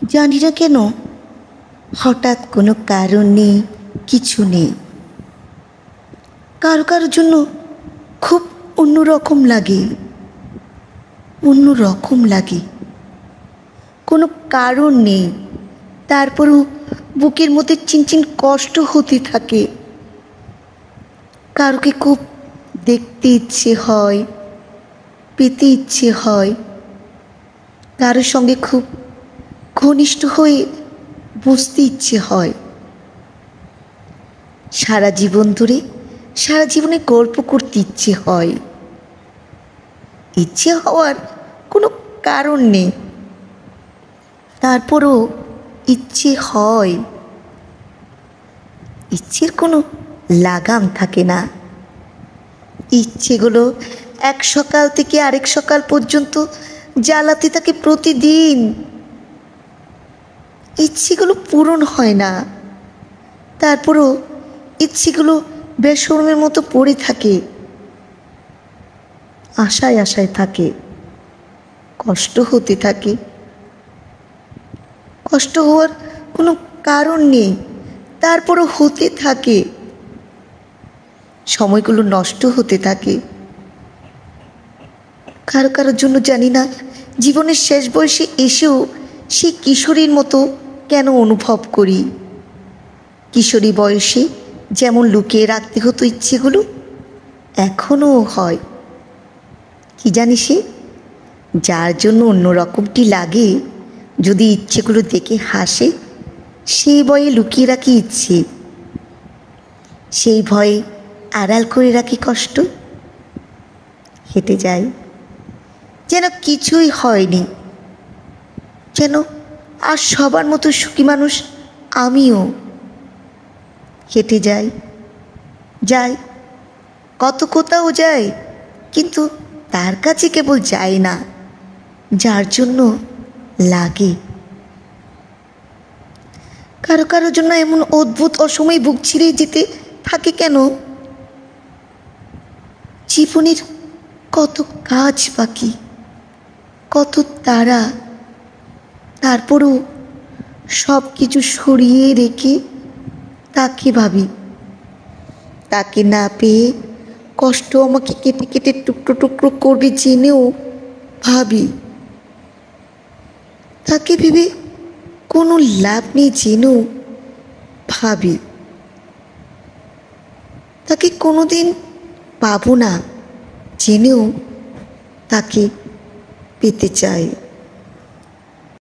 জানি না কেন হঠাৎ কোনো কারণ নেই, কিছু নেই, কারো কারোর জন্য খুব অন্যরকম লাগে, অন্যরকম লাগে। কোনো কারণ নেই, তারপরও বুকের মধ্যে চিনচিন কষ্ট হতে থাকে। কারোকে খুব দেখতে ইচ্ছে হয়, পেতে ইচ্ছে হয়, কারোর সঙ্গে খুব ঘনিষ্ঠ হয়ে বসতে ইচ্ছে হয়। সারা জীবন ধরে সারা জীবনে গল্প করতে ইচ্ছে হয়। ইচ্ছে হওয়ার কোনো কারণ নেই, তারপরও ইচ্ছে হয়। ইচ্ছের কোনো লাগাম থাকে না। ইচ্ছেগুলো এক সকাল থেকে আরেক সকাল পর্যন্ত জ্বালাতে থাকে প্রতিদিন। ইচ্ছেগুলো পূরণ হয় না, তারপরও ইচ্ছেগুলো বেশরমের মতো পড়ে থাকে, আশায় আশায় থাকে, কষ্ট হতে থাকে। কষ্ট হওয়ার কোনো কারণ নেই, তারপরও হতে থাকে। সময়গুলো নষ্ট হতে থাকে। কারো কারোর জন্য জানি না জীবনের শেষ বয়সে এসেও সেই কিশোরীর মতো কেন অনুভব করি। কিশোরী বয়সে যেমন লুকিয়ে রাখতে হতো ইচ্ছেগুলো, এখনও হয়। কি জানি সে, যার জন্য অন্যরকমটি লাগে, যদি ইচ্ছেগুলো দেখে হাসে, সেই ভয়ে লুকিয়ে রাখি ইচ্ছে, সেই ভয়ে আড়াল করে রাখি কষ্ট। হেঁটে যাই যেন কিছুই হয়নি, যেন আর সবার মতো সুখী মানুষ আমিও। হেঁটে যাই, যাই, কত কোথাও যাই, কিন্তু তার কাছে কেবল যাই না যার জন্য লাগে। কারো কারোর জন্য এমন অদ্ভুত অসময়ে বুক ছিঁড়ে যেতে থাকে কেন? জীবনের কত কাজ বাকি, কত তারা, তারপরও সব কিছু সরিয়ে রেখে তাকে ভাবি। তাকে না পেয়ে কষ্ট আমাকে কেটে কেটে টুকরো টুকরো করবে জেনেও ভাবি। তাকে ভেবে কোনো লাভ নেই জেনেও ভাবি। তাকে কোনোদিন পাবো না জেনেও তাকে পেতে চাই।